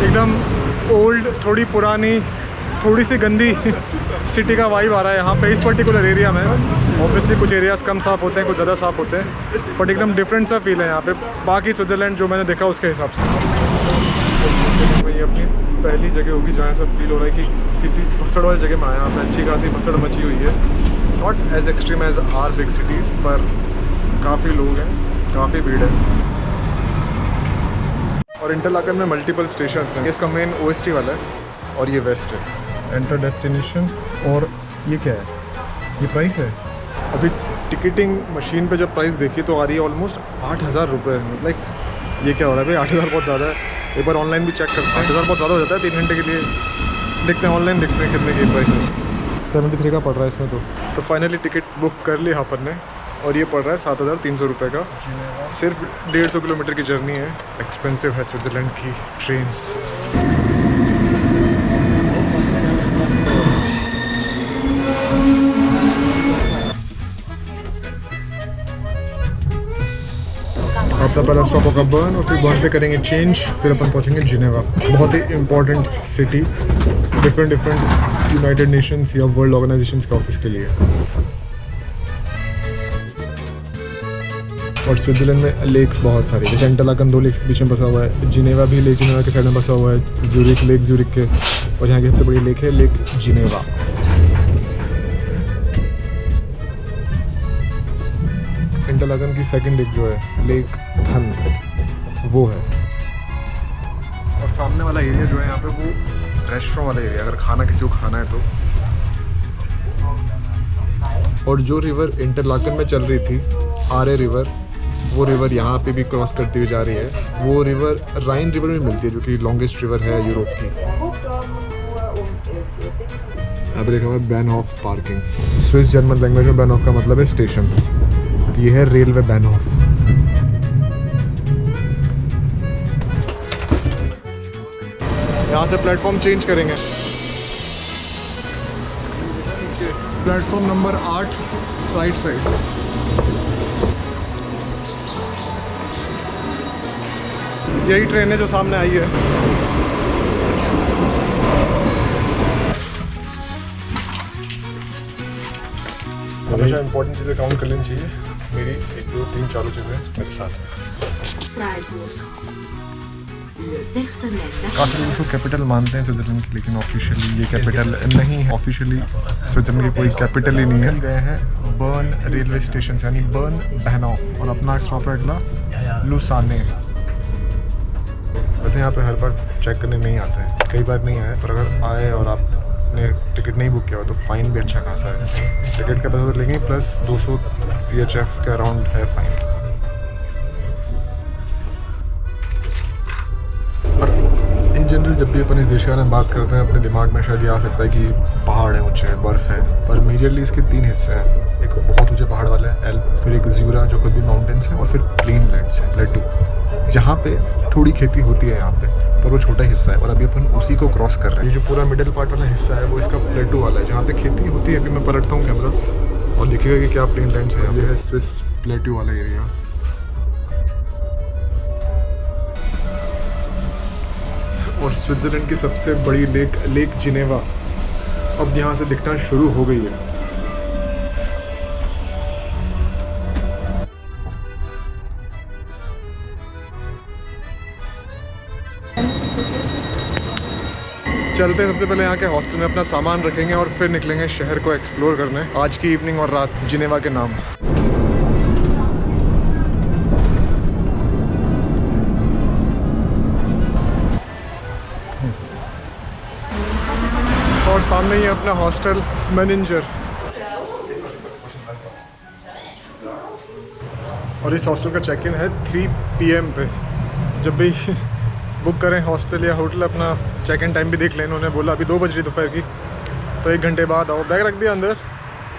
एकदम ओल्ड, थोड़ी पुरानी, थोड़ी सी गंदी सिटी का वाइब आ रहा है यहाँ पे इस पर्टिकुलर एरिया में। ऑब्वियसली कुछ एरियाज़ कम साफ़ होते हैं, कुछ ज़्यादा साफ़ होते हैं, बट एकदम डिफरेंट सा फील है यहाँ पे बाकी स्विट्ज़रलैंड जो मैंने देखा उसके हिसाब से। ये अपनी पहली जगह होगी जहाँ सब फील हो रहा है कि किसी भसड़ वाली जगह में आया। यहाँ पे अच्छी खासी भसड़ मची हुई है, not as extreme as are big cities, पर काफ़ी लोग हैं, काफ़ी भीड़ है। और इंटरलाकन में मल्टीपल स्टेशन हैं। इसका मेन OST वाला है और ये वेस्ट है। Enter destination. और ये क्या है, ये प्राइस है। अभी टिकटिंग मशीन पे जब प्राइस देखी तो आ रही है ऑलमोस्ट 8,000 रुपये। लाइक ये क्या हो रहा है भाई, 8,000 बहुत ज़्यादा है। एक बार ऑनलाइन भी चेक करते हैं, 8,000 बहुत ज़्यादा हो जाता है 3 घंटे के लिए। देखते हैं ऑनलाइन, देखते हैं कितने की प्राइस है। 73 का पड़ रहा है इसमें तो फाइनली टिकट बुक कर ली अपन ने और ये पड़ रहा है 7,300 रुपये का। सिर्फ 150 किलोमीटर की जर्नी है। एक्सपेंसिव है स्विट्ज़रलैंड की ट्रेन्स। अपना पहला स्टॉप होगा बर्न और फिर बर्न से करेंगे चेंज, फिर अपन पहुंचेंगे जिनेवा। बहुत ही important city, different United Nations या वर्ल्ड ऑर्गेनाइजेशंस के ऑफिस के लिए। और स्विट्ज़रलैंड में लेक्स बहुत सारे, जैसे इंटरलाकन 2 लेक्स के बीच में बसा हुआ है, जिनेवा भी लेक जिनेवा के साइड में बसा हुआ है, ज़्यूरिख लेक ज़्यूरिख के, और यहाँ की सबसे बड़ी लेक है लेक जिनेवा। इंटरलाकन की सेकंड लेक जो है लेक थन, वो है। और सामने वाला एरिया जो है यहाँ पे वो रेस्टोरेंट वाला एरिया, अगर खाना किसी को खाना है तो। और जो रिवर इंटरलाकन में चल रही थी आरे रिवर, वो रिवर यहाँ पे भी क्रॉस करती हुई जा रही है। वो रिवर राइन रिवर में मिलती है जो कि लॉन्गेस्ट रिवर है यूरोप की। यहाँ पे लिखा हुआ है बैनहॉफ पार्किंग। स्विस जर्मन लैंग्वेज में बैनहॉफ का मतलब है स्टेशन। ये है रेलवे बैनहॉफ। यहाँ से प्लेटफॉर्म चेंज करेंगे। Platform number 8 right side. यही ट्रेन है जो सामने आई है। हमेशा इंपॉर्टेंट चीज़ें काउंट कर लेनी चाहिए। मेरी 1, 2, 3, 4 चीज़ें मेरे साथ हैं। काफ़ी लोग इसको कैपिटल मानते हैं स्विट्ज़रलैंड की, लेकिन ऑफिशियली ये कैपिटल नहीं है। ऑफिशियली स्विट्ज़रलैंड की कोई कैपिटल ही नहीं है। गए हैं बर्न रेलवे स्टेशन यानी बर्न बैनहॉफ, और अपना स्टॉप है अगला लुसाने। वैसे यहाँ पे हर बार चेक करने नहीं आता है, कई बार नहीं आए, पर अगर आए और आपने टिकट नहीं बुक किया हो तो फ़ाइन भी अच्छा खासा है। टिकट का पैसा तो लेंगे, प्लस 200 CHF के अराउंड है फ़ाइन। और इन जनरल जब भी अपन इस देश के बारे में बात करते हैं, अपने दिमाग में शायद ये आ सकता है कि पहाड़ है, ऊँचे बर्फ़ है, पर मेजरली इसके 3 हिस्से हैं। एक बहुत ऊँचे पहाड़ वाले हैं एल्प, फिर एक ज़्यूरा जो खुद भी माउंटेन्स है, और फिर प्लेन लैंड्स है प्लेटू, जहाँ पे थोड़ी खेती होती है यहाँ पे, पर वो छोटा हिस्सा है। और अभी अपन उसी को क्रॉस कर रहे हैं। ये जो पूरा मिडिल पार्ट वाला हिस्सा है वो इसका प्लेटू वाला है, जहाँ पे खेती होती है। अभी मैं पलटता हूँ कैमरा और देखिएगा कि क्या प्लेन लैंड्स है। ये है स्विस प्लेटू वाला एरिया। और स्विट्ज़रलैंड की सबसे बड़ी लेक जिनेवा अब यहाँ से दिखना शुरू हो गई है। चलते हैं सबसे पहले यहाँ के हॉस्टल में अपना सामान रखेंगे और फिर निकलेंगे शहर को एक्सप्लोर करने आज की इवनिंग और रात जिनेवा के नाम। और सामने ही अपना हॉस्टल मैनेजर। और इस हॉस्टल का चेक इन है 3 PM पे। जब भी बुक करें हॉस्टल या होटल, अपना चेक इन टाइम भी देख लें। इन्होंने बोला अभी 2 बज रही दोपहर की, तो 1 घंटे बाद आओ। बैग रख दिया अंदर।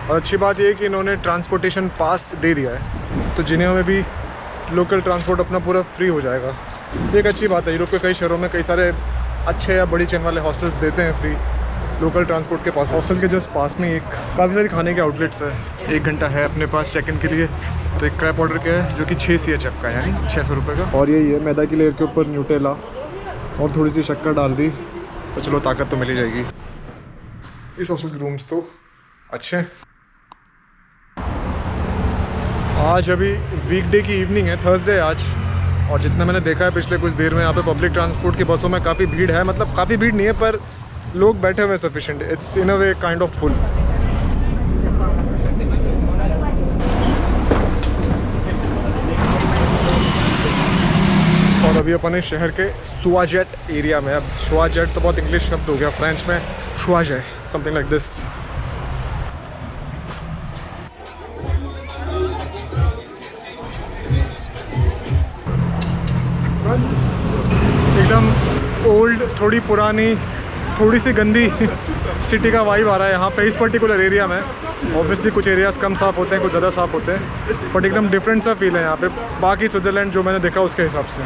और अच्छी बात ये है कि इन्होंने ट्रांसपोर्टेशन पास दे दिया है, तो जिनेवा में भी लोकल ट्रांसपोर्ट अपना पूरा फ्री हो जाएगा। ये एक अच्छी बात है। यूरोप के कई शहरों में कई सारे अच्छे या बड़ी चेन वाले हॉस्टल्स देते हैं फ्री लोकल ट्रांसपोर्ट के पास। हॉस्टल के जस्ट पास में एक काफ़ी सारी खाने के आउटलेट्स है। 1 घंटा है अपने पास चेक इन के लिए। तो एक क्रैप ऑर्डर किया है जो कि 6 CHF का है, यानी 600 रुपये का। और ये मैदा की लेयर के ऊपर न्यूटेला और थोड़ी सी शक्कर डाल दी तो चलो ताकत तो मिल ही जाएगी। इस हॉस्टल के रूम्स तो अच्छे हैं। आज अभी वीकडे की इवनिंग है, थर्सडे आज, और जितना मैंने देखा है पिछले कुछ देर में यहाँ पे पब्लिक ट्रांसपोर्ट की बसों में काफ़ी भीड़ है। मतलब काफ़ी भीड़ नहीं है पर लोग बैठे हुए हैं sufficient. It's in a way kind of full. और अभी अपन इस शहर के शुआजेट एरिया में। अब शुआजेट तो बहुत इंग्लिश शब्द हो गया, फ्रेंच में शुआजे, समथिंग लाइक दिस। एकदम ओल्ड, थोड़ी पुरानी, थोड़ी सी गंदी सिटी का वाइब आ रहा है यहाँ पे इस पर्टिकुलर एरिया में। ऑब्वियसली कुछ एरियाज कम साफ़ होते हैं, कुछ ज़्यादा साफ़ होते हैं, बट एकदम डिफरेंट सा फील है यहाँ पे बाकी स्विट्ज़रलैंड जो मैंने देखा उसके हिसाब से।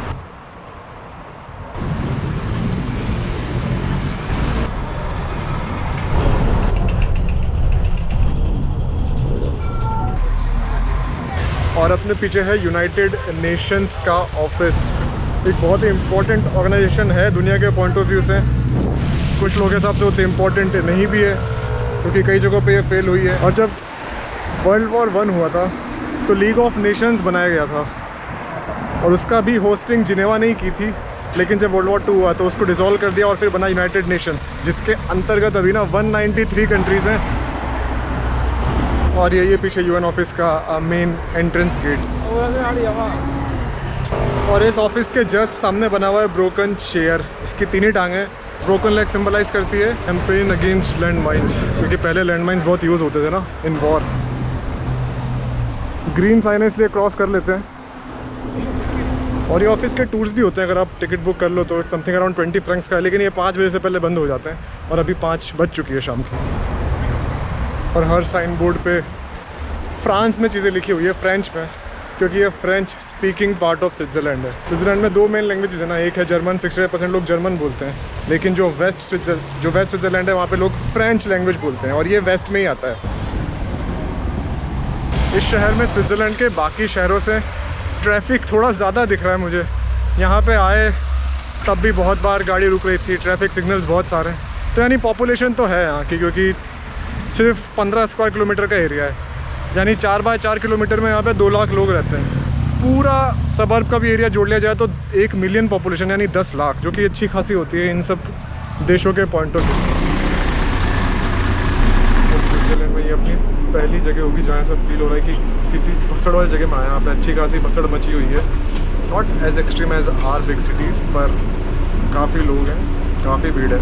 और अपने पीछे है यूनाइटेड नेशंस का ऑफिस। एक बहुत ही इम्पोर्टेंट ऑर्गेनाइजेशन है दुनिया के पॉइंट ऑफ व्यू से। कुछ लोगों के हिसाब से उतनी इम्पोर्टेंट नहीं भी है क्योंकि कई जगहों पे ये फेल हुई है। और जब वर्ल्ड वॉर 1 हुआ था तो लीग ऑफ नेशंस बनाया गया था और उसका भी होस्टिंग जिनेवा ने ही की थी, लेकिन जब वर्ल्ड वॉर 2 हुआ तो उसको डिसॉल्व कर दिया और फिर बना यूनाइटेड नेशंस, जिसके अंतर्गत अभी ना 193 कंट्रीज़ हैं। और ये पीछे यूएन ऑफिस का मेन एंट्रेंस गेट। और इस ऑफिस के जस्ट सामने बना हुआ है ब्रोकन चेयर। इसकी 3 ही टांगें। ब्रोकन लेग सिंबलाइज करती है कैंपेन अगेंस्ट लैंड माइंस, क्योंकि पहले लैंड माइंस बहुत यूज़ होते थे ना इन वॉर। ग्रीन साइन है इसलिए क्रॉस कर लेते हैं। और ये ऑफिस के टूर्स भी होते हैं, अगर आप टिकट बुक कर लो तो समथिंग अराउंड 20 फ्रैंक्स का है, लेकिन ये 5 बजे से पहले बंद हो जाते हैं और अभी 5 बज चुकी है शाम की। और हर साइन बोर्ड पे फ्रांस में चीज़ें लिखी हुई है, फ्रेंच में, क्योंकि ये French speaking part of Switzerland है। स्विट्ज़रलैंड में 2 मेन लैंग्वेजेस है ना, एक है जर्मन, 65% लोग जर्मन बोलते हैं, लेकिन जो वेस्ट स्विट्ज़रलैंड है वहाँ पे लोग फ्रेंच लैंग्वेज बोलते हैं और ये वेस्ट में ही आता है। इस शहर में स्विट्ज़रलैंड के बाकी शहरों से ट्रैफिक थोड़ा ज़्यादा दिख रहा है मुझे। यहाँ पे आए तब भी बहुत बार गाड़ी रुक रही थी, ट्रैफिक सिग्नल्स बहुत सारे, तो यानी पॉपुलेशन तो है यहाँ की, क्योंकि सिर्फ 15 स्क्वायर किलोमीटर का एरिया है, यानी 4 बाय 4 किलोमीटर में यहाँ पे 2 लाख लोग रहते हैं। पूरा सबर्ब का भी एरिया जोड़ लिया जाए तो 1 मिलियन पॉपुलेशन यानी 10 लाख, जो कि अच्छी खासी होती है इन सब देशों के पॉइंट ऑफ व्यू। स्विट्ज़रलैंड में ये अपनी पहली जगह होगी जहाँ सब फील हो रहा है कि किसी भसड़ वाली जगह में आया। यहाँ पे अच्छी खासी भसड़ मची हुई है, not as extreme as are big cities, पर काफ़ी लोग हैं, काफ़ी भीड़ है।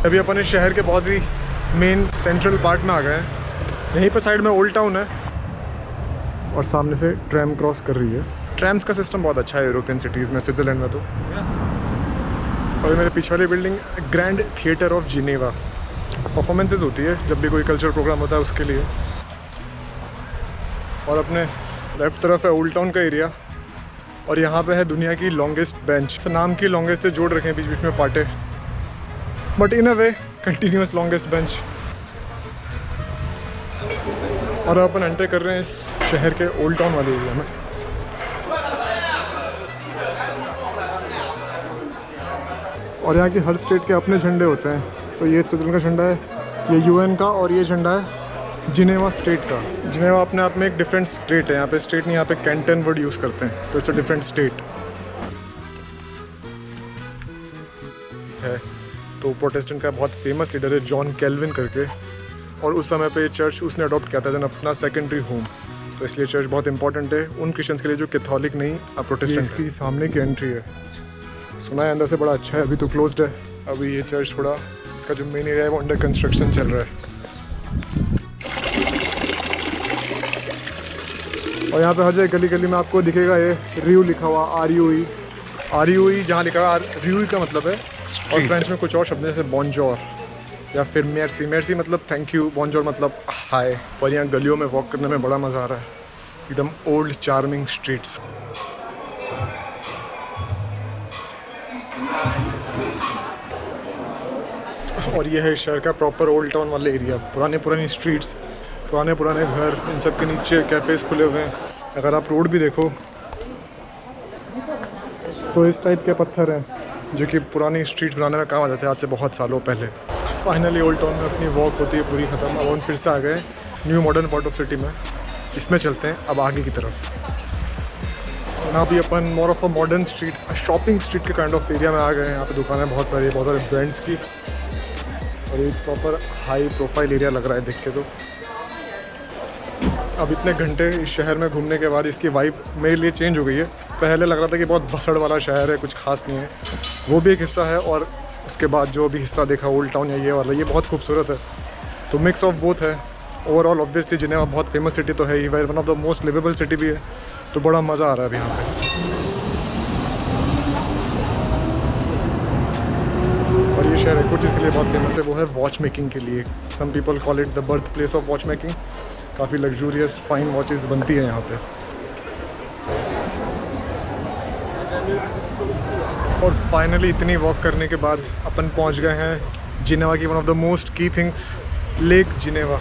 अभी अपन इस शहर के बहुत ही मेन सेंट्रल पार्ट में आ गए हैं। यहीं पर साइड में ओल्ड टाउन है और सामने से ट्रैम क्रॉस कर रही है। ट्रैम्स का सिस्टम बहुत अच्छा है यूरोपियन सिटीज़ में, स्विट्ज़रलैंड में तो। और मेरे पीछे वाली building grand theatre of Geneva, performances होती है जब भी कोई कल्चरल प्रोग्राम होता है उसके लिए। और अपने लेफ्ट तरफ है ओल्ड टाउन का एरिया और यहाँ पे है दुनिया की लॉन्गेस्ट बेंच। तो नाम की लॉन्गेस्ट से जोड़ रखे हैं बीच बीच में Partey, but in a way continuous longest bench. और अपन एंटर कर रहे हैं इस शहर के ओल्ड टाउन वाले एरिया में। और यहाँ की हर स्टेट के अपने झंडे होते हैं, तो ये स्विट्ज़रलैंड का झंडा है, ये यूएन का, और ये झंडा है जिनेवा स्टेट का। जिनेवा अपने आप में एक डिफरेंट स्टेट है, यहाँ पे स्टेट नहीं, यहाँ पे कैंटन वर्ड यूज़ करते हैं, तो इट्स अ डिफरेंट स्टेट है। तो प्रोटेस्टेंट का बहुत फेमस लीडर है जॉन कैल्विन करके, और उस समय पे चर्च उसने अडॉप्ट किया था जन अपना सेकेंडरी होम, तो इसलिए चर्च बहुत इंपॉर्टेंट है उन क्रिश्चियंस के लिए जो कैथोलिक नहीं प्रोटेस्टेंट। इसकी सामने की एंट्री है, सुना है अंदर से बड़ा अच्छा है, अभी तो क्लोज्ड है। अभी ये चर्च थोड़ा, इसका जो मेन एरिया है वो अंडर कंस्ट्रक्शन चल रहा है। और यहाँ पे हर जगह गली गली में आपको दिखेगा ये रियू लिखा हुआ, RUE जहाँ लिखा हुआ रियू का मतलब है, और फ्रेंच में कुछ और शब्द जैसे बॉन्जोर या फिर मेर्सी मतलब थैंक यू, बॉन्जोर मतलब हाय। और यहाँ गलियों में वॉक करने में बड़ा मज़ा आ रहा है, एकदम ओल्ड चार्मिंग स्ट्रीट्स। और ये है शहर का प्रॉपर ओल्ड टाउन वाला एरिया, पुरानी स्ट्रीट्स, पुराने घर, इन सब के नीचे कैफ़ेज़ खुले हुए हैं। अगर आप रोड भी देखो तो इस टाइप के पत्थर हैं, जो कि पुरानी स्ट्रीट बनाने में काम आते थे आज से बहुत सालों पहले। फाइनली ओल्ड टाउन में अपनी वॉक होती है पूरी ख़त्म। अब हम फिर से आ गए new modern part of city में। इसमें चलते हैं अब आगे की तरफ। यहाँ भी अपन more of a modern street, shopping street के काइंड ऑफ एरिया में आ गए हैं। यहाँ पे दुकानें बहुत सारी ब्रांड्स की, और एक प्रॉपर हाई प्रोफाइल एरिया लग रहा है देख के। तो अब इतने घंटे इस शहर में घूमने के बाद इसकी वाइब मेरे लिए चेंज हो गई है। पहले लग रहा था कि बहुत भसड़ वाला शहर है, कुछ खास नहीं है, वो भी एक हिस्सा है, और उसके बाद जो भी हिस्सा देखा ओल्ड टाउन या ये वाला, ये बहुत खूबसूरत है। तो मिक्स ऑफ बोथ है। ओवरऑल ऑब्वियसली जिनेवा बहुत फेमस सिटी तो है ही, one of the most liveable city भी है। तो बड़ा मज़ा आ रहा है अभी यहाँ पे। और ये शहर एक कुछ चीज़ के लिए बहुत फेमस है, वो है वॉच मेकिंग के लिए। Some people call it the birth place of watch making. काफ़ी लग्जूरियस फाइन वॉचेस बनती है यहाँ पे। और फाइनली इतनी वॉक करने के बाद अपन पहुँच गए हैं जिनेवा की वन ऑफ द मोस्ट की थिंग्स, लेक जिनेवा।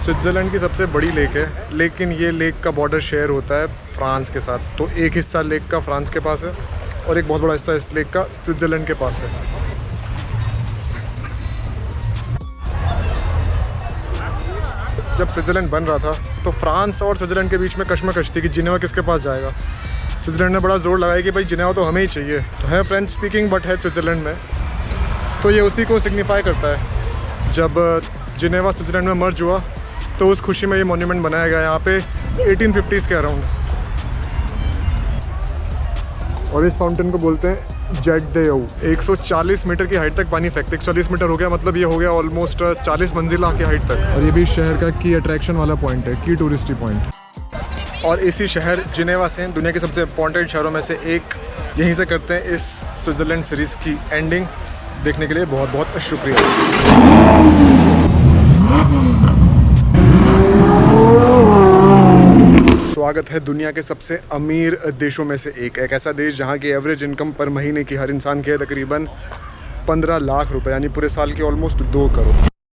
स्विट्ज़रलैंड की सबसे बड़ी लेक है, लेकिन ये लेक का बॉर्डर शेयर होता है फ्रांस के साथ। तो एक हिस्सा लेक का फ्रांस के पास है और एक बहुत बड़ा हिस्सा इस लेक का स्विट्ज़रलैंड के पास है। जब स्विट्ज़रलैंड बन रहा था तो फ्रांस और स्विट्ज़रलैंड के बीच में कशमकश थी कि जिनेवा किसके पास जाएगा। स्विट्ज़रलैंड ने बड़ा जोर लगाया कि भाई जिनेवा तो हमें ही चाहिए। तो है फ्रेंच स्पीकिंग बट है स्विट्ज़रलैंड में, तो ये उसी को सिग्निफाई करता है। जब जिनेवा स्विट्ज़रलैंड में मर्ज हुआ तो उस खुशी में ये मॉन्यूमेंट बनाया गया यहाँ पे 1850s के अराउंड। और इस फाउंटेन को बोलते हैं जेट दे यू। 140 मीटर की हाइट तक पानी फेंकते। 140 मीटर हो गया, मतलब ये हो गया ऑलमोस्ट 40 मंजिला की हाइट तक। और ये भी शहर का की अट्रैक्शन वाला पॉइंट है, की टूरिस्टी पॉइंट। और इसी शहर जिनेवा से दुनिया के सबसे इम्पॉर्टेंट शहरों में से एक, यहीं से करते हैं इस स्विट्ज़रलैंड सीरीज़ की एंडिंग। देखने के लिए बहुत बहुत शुक्रिया। स्वागत है दुनिया के सबसे अमीर देशों में से एक ऐसा देश जहां की एवरेज इनकम पर महीने की हर इंसान की है तकरीबन 15 लाख रुपए, यानी पूरे साल की ऑलमोस्ट 2 करोड़।